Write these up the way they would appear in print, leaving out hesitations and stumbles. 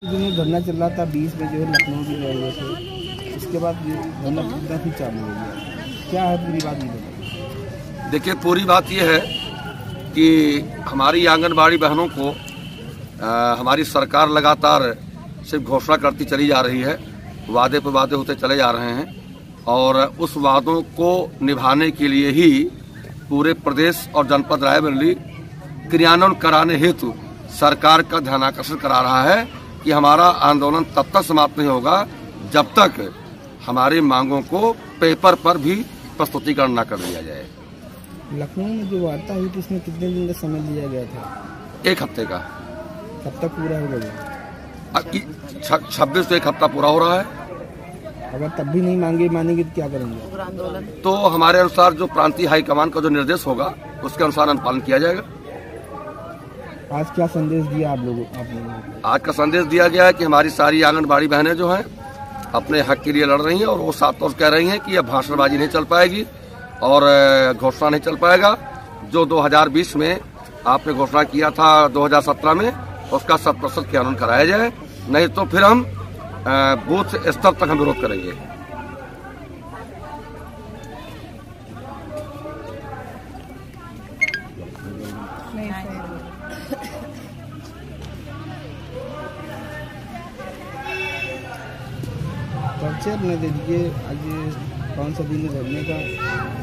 दिन धरना चल रहा था 20 बजे लखनऊ की रेलवे से, इसके बाद ये धरना कितना फिर चालू हो गया, क्या है पूरी बात ये बताइए। देखिए, पूरी बात ये है कि हमारी आंगनबाड़ी बहनों को हमारी सरकार लगातार सिर्फ घोषणा करती चली जा रही है, वादे पर वादे होते चले जा रहे हैं और उस वादों को निभाने के लिए ही पूरे प्रदेश और जनपद रायबरेली क्रियान्वयन कराने हेतु सरकार का ध्यानाकर्षण करा रहा है कि हमारा आंदोलन तब तक समाप्त नहीं होगा जब तक हमारी मांगों को पेपर पर भी प्रस्तुतिकरण न कर दिया जाए। लखनऊ में जो वार्ता हुई थी इसमें कितने दिन का समय लिया गया था? 1 हफ्ते का। कब तक पूरा हो गया? 26 से 1 हफ्ता पूरा हो रहा है। अगर तब भी नहीं मानेंगे तो क्या करेंगे? तो हमारे अनुसार जो प्रांतीय हाईकमान का जो निर्देश होगा उसके अनुसार अनुपालन किया जाएगा। आज क्या संदेश दिया आप लोगों आज का संदेश दिया गया है कि हमारी सारी आंगनबाड़ी बहनें जो हैं अपने हक के लिए लड़ रही हैं और वो साफ तौर से कह रही हैं कि अब भाषणबाजी नहीं चल पाएगी और घोषणा नहीं चल पाएगा। जो 2020 में आपने घोषणा किया था 2017 में, उसका 100% क्रियान्वयन कराया जाए, नहीं तो फिर हम बूथ स्तर तक हम विरोध करेंगे। परिचय न दे दीजिए, आज कौन सा दिन धरने का,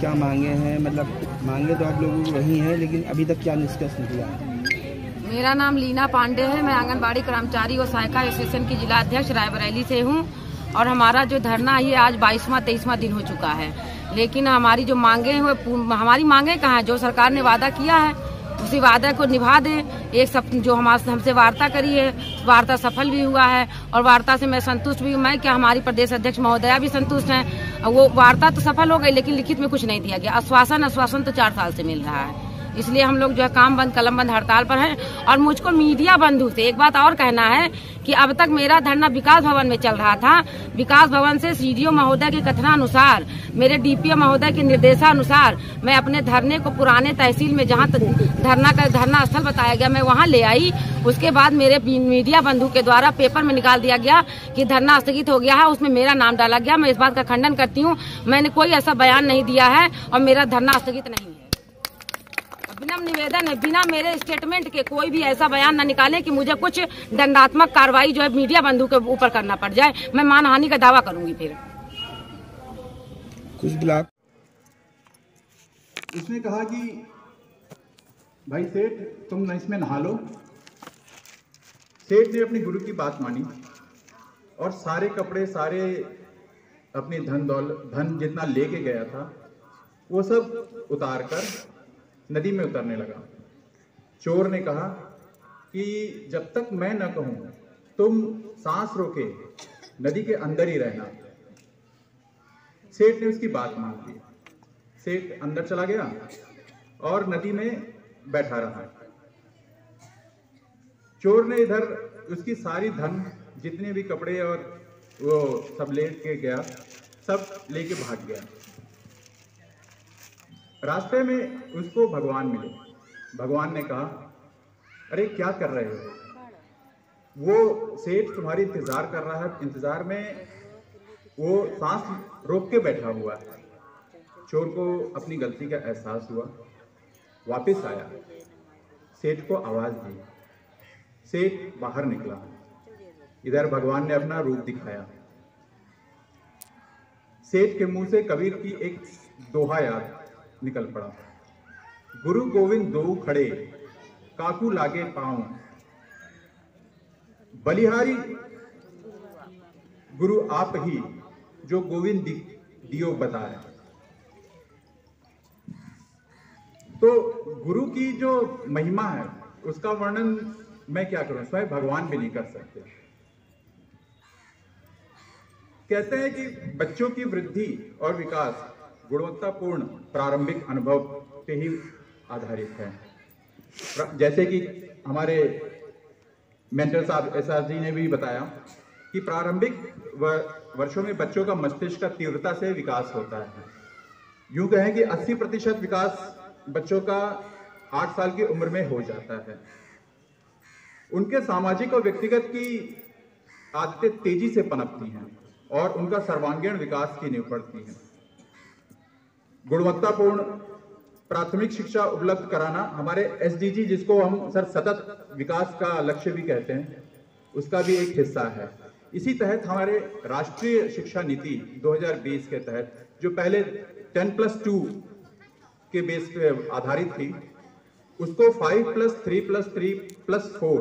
क्या मांगे हैं? मतलब मांगे तो आप लोगों को वही है, लेकिन अभी तक क्या निष्कर्ष निकला है? मेरा नाम लीना पांडे है। मैं आंगनबाड़ी कर्मचारी और सहायिका एसोसिएशन की जिला अध्यक्ष रायबरेली से हूँ और हमारा जो धरना ये आज 22वां दिन हो चुका है, लेकिन हमारी जो मांगे हैं हमारी मांगे कहाँ है? जो सरकार ने वादा किया है उसी वादा को निभा दें। एक सब जो हमसे वार्ता करी है, वार्ता सफल भी हुआ है और वार्ता से मैं संतुष्ट भी हूँ। मैं क्या, हमारी प्रदेश अध्यक्ष महोदया भी संतुष्ट हैं। वो वार्ता तो सफल हो गई लेकिन लिखित में कुछ नहीं दिया गया। आश्वासन तो 4 साल से मिल रहा है, इसलिए हम लोग जो है काम बंद कलम बंद हड़ताल पर हैं। और मुझको मीडिया बंधु से एक बात और कहना है कि अब तक मेरा धरना विकास भवन में चल रहा था। विकास भवन से सीडीओ महोदय के कथनानुसार, मेरे डीपीओ महोदय के निर्देशानुसार मैं अपने धरने को पुराने तहसील में जहां धरना स्थल बताया गया मैं वहां ले आई। उसके बाद मेरे मीडिया बंधु के द्वारा पेपर में निकाल दिया गया कि धरना स्थगित हो गया है, उसमें मेरा नाम डाला गया। मैं इस बात का खंडन करती हूँ। मैंने कोई ऐसा बयान नहीं दिया है और मेरा धरना स्थगित नहीं है। बिना निवेदन है, बिना मेरे स्टेटमेंट के कोई भी ऐसा बयान न निकाले कि मुझे कुछ दंडात्मक कार्रवाई जो है मीडिया बंधु के ऊपर करना पड़ जाए। मैं मानहानि का दावा करूंगी। फिर कुछ ब्लॉक उसने कहा कि भाई सेठ तुम इसमें नहा लो। सेठ ने अपनी गुरु की बात मानी और सारे कपड़े, सारे अपनी धन जितना लेके गया था वो सब उतार कर नदी में उतरने लगा। चोर ने कहा कि जब तक मैं न कहूं तुम सांस रोके नदी के अंदर ही रहना। सेठ ने उसकी बात मान ली। सेठ अंदर चला गया और नदी में बैठा रहा। चोर ने इधर उसकी सारी धन, जितने भी कपड़े और वो सब ले के गया, सब लेके भाग गया। रास्ते में उसको भगवान मिले। भगवान ने कहा, अरे क्या कर रहे हो? वो सेठ तुम्हारी इंतजार कर रहा है, इंतजार में वो सांस रोक के बैठा हुआ है। चोर को अपनी गलती का एहसास हुआ, वापस आया, सेठ को आवाज दी। सेठ बाहर निकला। इधर भगवान ने अपना रूप दिखाया। सेठ के मुंह से कबीर की एक दोहा याद निकल पड़ा। गुरु गोविंद दो खड़े, काकू लागे पांव, बलिहारी गुरु आप ही, जो गोविंद दियो बताए। तो गुरु की जो महिमा है उसका वर्णन मैं क्या करूं, स्वयं भगवान भी नहीं कर सकते। कहते हैं कि बच्चों की वृद्धि और विकास गुणवत्तापूर्ण प्रारंभिक अनुभव पे ही आधारित है। जैसे कि हमारे मेंटर साहब एसआर जी ने भी बताया कि प्रारंभिक वर्षों में बच्चों का मस्तिष्क का तीव्रता से विकास होता है। यूं कहें कि 80% विकास बच्चों का 8 साल की उम्र में हो जाता है। उनके सामाजिक और व्यक्तिगत की आदतें तेजी से पनपती हैं और उनका सर्वांगीण विकास की नींव पड़ती है। गुणवत्तापूर्ण प्राथमिक शिक्षा उपलब्ध कराना हमारे SDG, जिसको हम सतत विकास का लक्ष्य भी कहते हैं, उसका भी एक हिस्सा है। इसी तहत हमारे राष्ट्रीय शिक्षा नीति 2020 के तहत, जो पहले 10+2 के बेस पे आधारित थी, उसको 5+3+3+4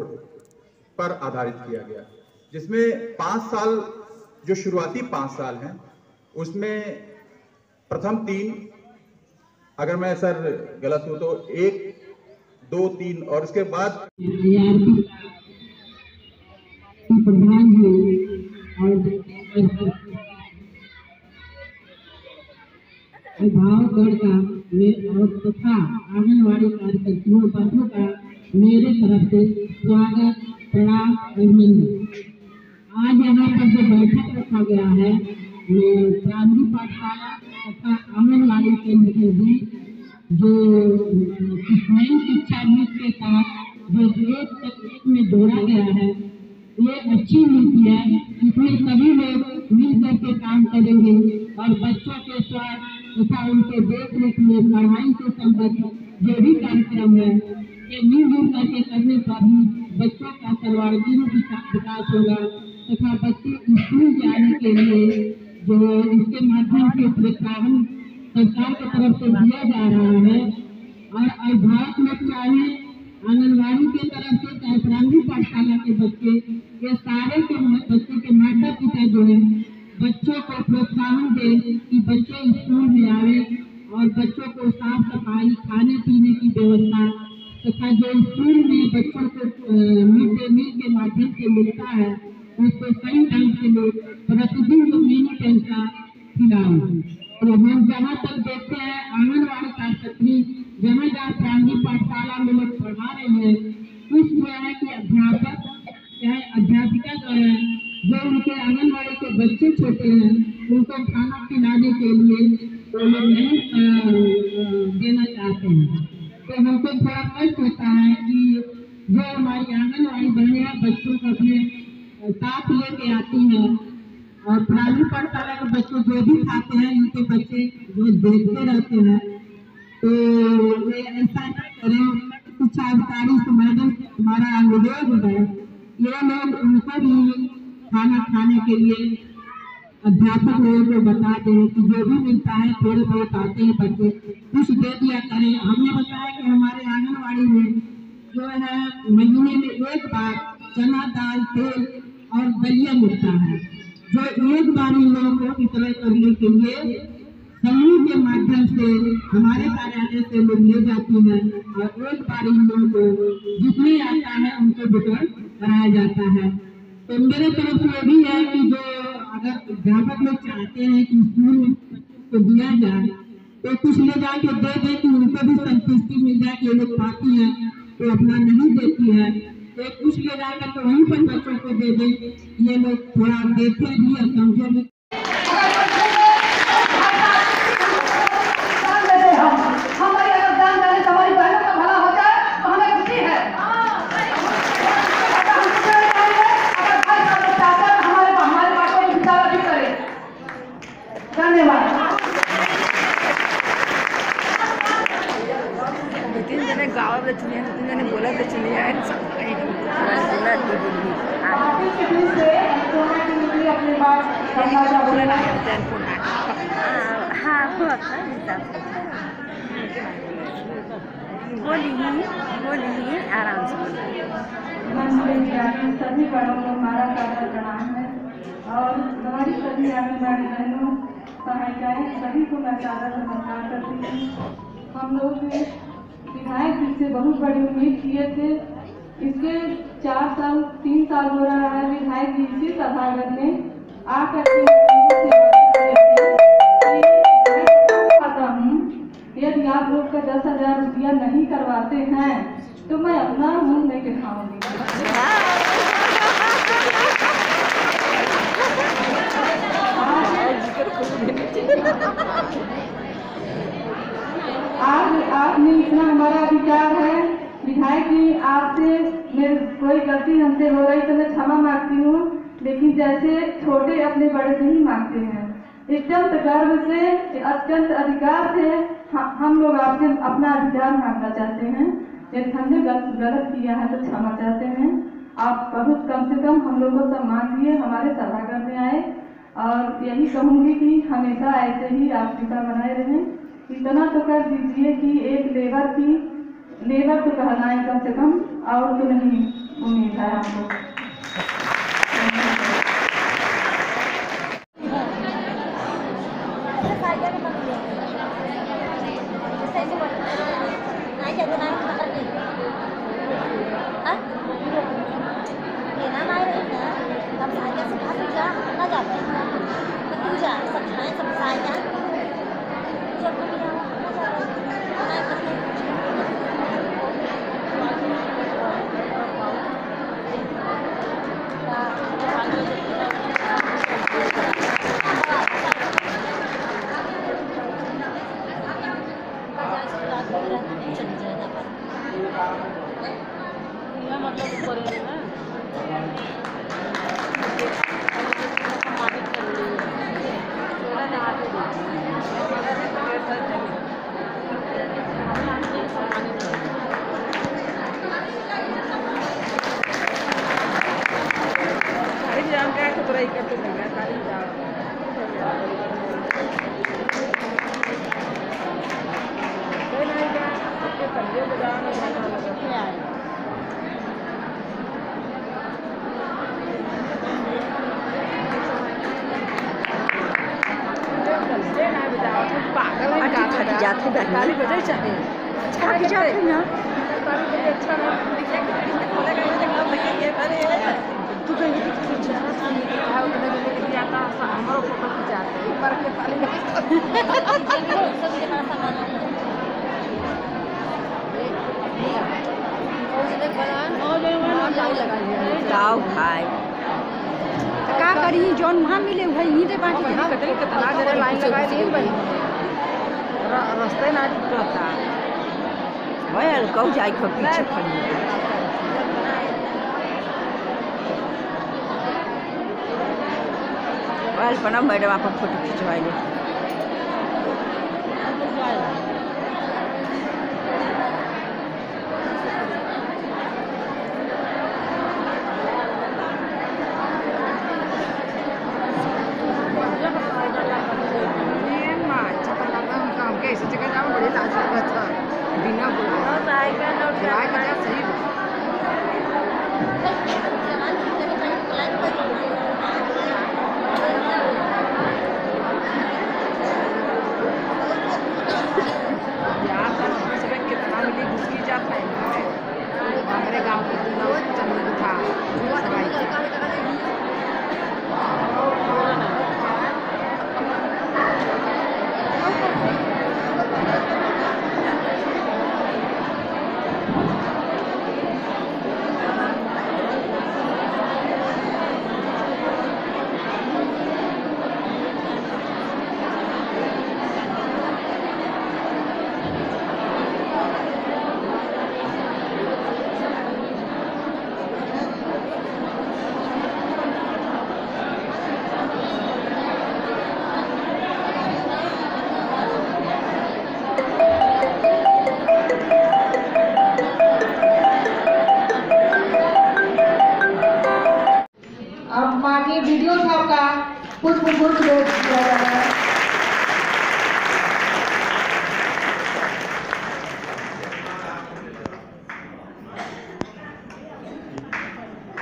पर आधारित किया गया, जिसमें 5 साल, जो शुरुआती 5 साल हैं, उसमें प्रथम 3, अगर मैं सर गलत हूं तो 1, 2, 3 और उसके बाद प्रधान जी और अभिभावकगण का और तथा आंगनबाड़ी कार्यकर्तियों बच्चों का मेरे तरफ से स्वागत, प्रणाम, अभिनंदन। आज यहाँ पर जो बैठक रखा गया है, प्राइमरी पाठशाला तथा आंगनबाड़ी केंद्र के बीच जो नई शिक्षा नीति के तहत जो 1 में जोड़ा गया है, ये अच्छी नीति है। इसमें सभी लोग मिलकर के काम करेंगे और बच्चों के स्वास्थ्य तथा उनके देख रेख में पढ़ाई से संबंधित जो भी कार्यक्रम है, ये मिलजुल करके करने पर ही बच्चों का सर्वांगीण विकास होगा तथा बच्चे स्कूल जाने के लिए जो इसके माध्यम से प्रोत्साहन सरकार की तरफ से दिया जा रहा है। और अभिभावक लोग चाहे आंगनबाड़ी की तरफ से चाहे प्राइमरी पाठशाला के बच्चे, ये सारे के बच्चे के माता पिता जो है बच्चों को प्रोत्साहन दे कि बच्चे स्कूल में आवे और बच्चों को साफ सफाई, खाने पीने की व्यवस्था तथा जो स्कूल में बच्चों को मिड डे मील के माध्यम से मिलता है, उसको सही ढंग से लोग प्रतिदिन जो मिनी पैसा खिलाएं। तो हम जहाँ तक देखते हैं आंगनबाड़ी कार्यकर्त्री जहाँ प्राइमरी पाठशाला में लोग पढ़ा रहे हैं, कुछ जो है कि अध्यापक चाहे अध्यापिका जो है, जो उनके आंगनबाड़ी के बच्चे छोटे हैं, उनको खाना खिलाने के लिए वो लोग नहीं देना चाहते हैं। तो हमको थोड़ा कष्ट होता है कि जो हमारी आंगनबाड़ी बहनें बच्चों को अपने साथ लेके आती हैं और प्राइमरी पाठशाला के बच्चे जो भी खाते हैं, उनके बच्चे जो देखते रहते हैं, तो वे ऐसा नहीं करें। शिक्षा अधिकारी से मैडम से हमारा अनुरोध है, ये लोग उनको भी खाना खाने के लिए अध्यापक लोगों को बता दें कि जो भी मिलता है, थोड़े बहुत आते हैं बच्चे, कुछ दे दिया करें। हमने बताया कि हमारे आंगनबाड़ी में जो है महीने में 1 बार चना दाल, तेल और दलिया मिलता है, जो एक बार इन लोगों को वितरण करने के लिए समूह के माध्यम से हमारे कार्यालय से लोग ले जाती हैं और एक बार इन लोगों को जितने आता है उनको वितरण कराया जाता है। तो मेरे तरफ से भी है कि जो अगर अध्यापक लोग चाहते हैं कि स्कूल में को दिया जाए, तो कुछ ले जाके दे दे कि उनको भी संतुष्टि मिल जाए कि ये लोग पाती हैं तो अपना नहीं देती है, तो कुछ ले जाकर तो वहीं पर बच्चों को दे दे, ये लोग थोड़ा देखे भी और समझे भी। बोला तो चलिए बोली आराम से। सभी बड़ों को हमारा सादर प्रणाम है और हमारी सभी आंगनबाड़ी बहनों, सहायिकाएं सभी को मैं सादर नमस्कार करती हूँ। हम लोग विधायक जी से बहुत बड़ी उम्मीद किए थे। इसके 3 साल हो रहा है विधायक जी इसी सभागार में आकर यदि आप लोग का 10,000 रुपया नहीं करवाते हैं तो मैं अपना मुंह नहीं दिखाऊंगी। आज आपने इतना हमारा विचार है विधायक जी, आपसे कोई गलती हमसे हो रही तो मैं क्षमा मांगती हूँ, लेकिन लेकिन जैसे छोटे अपने बड़े से ही मांगते हैं। अत्यंत गर्व से, अत्यंत अधिकार से हम लोग आपसे अपना अधिकार मांगना चाहते हैं। यदि हमने गलत किया है तो क्षमा चाहते हैं। आप बहुत कम से कम हम लोग को सम्मान दिए, हमारे सभागार में आए, और यही कहूँगी कि हमेशा ऐसे ही आप कृपा बनाए रहें। इतना तो कर दीजिए कि एक लेबर तो कहलाए कम से कम, और तो नहीं उम्मीद है हमको। का करी जौन वहाँ मिले वही दे बाकी कितना देर लाइन लगाए नहीं बनी रास्ते ना टूटता वह कौ जाए खो पीछे खड़ी वाल पना मैडम आप फोटो खिंचवाइए वीडियो का पुष्प गुच्छ दिया जा रहा है।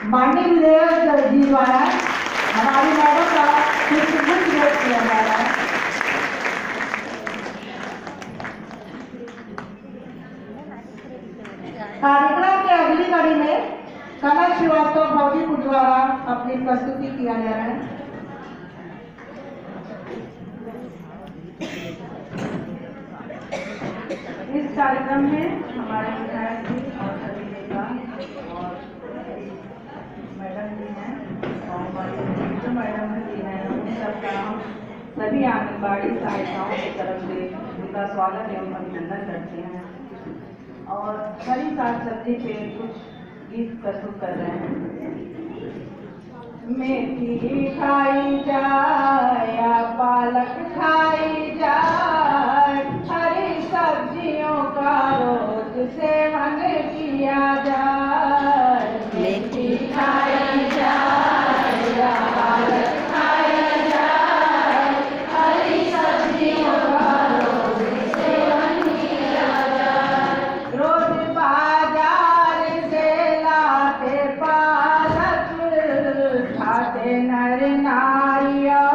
माननीय विधायक जी द्वारा हमारी मैडम का पुष्प गुच्छ किया जा रहा है। कार्यक्रम की अगली कड़ी में कमल श्रीवास्तव भौजीपुर द्वारा अपनी प्रस्तुति किया जा रहा है। इस कार्यक्रम में हमारे विधायक जी और सभी नेता और मैडम जी हैं और हमारी जो मैडम जी हैं उन सबका हम सभी आंगनबाड़ी सहायिकाओं की तरफ से उनका स्वागत एवं अभिनंदन करते हैं और फली साग सब्जी पे कुछ गीत प्रस्तुत कर रहे हैं। मेथी खाई जाए या पालक खाई जाए, हरी सब्जियों का रोज सेवन किया जाए। मेथी खाई जाए या पालक खाई जाए, हरी सब्जियों का रोज सेवन किया जाए। रोज बाजार से लाते पालक, खाते नर नारियल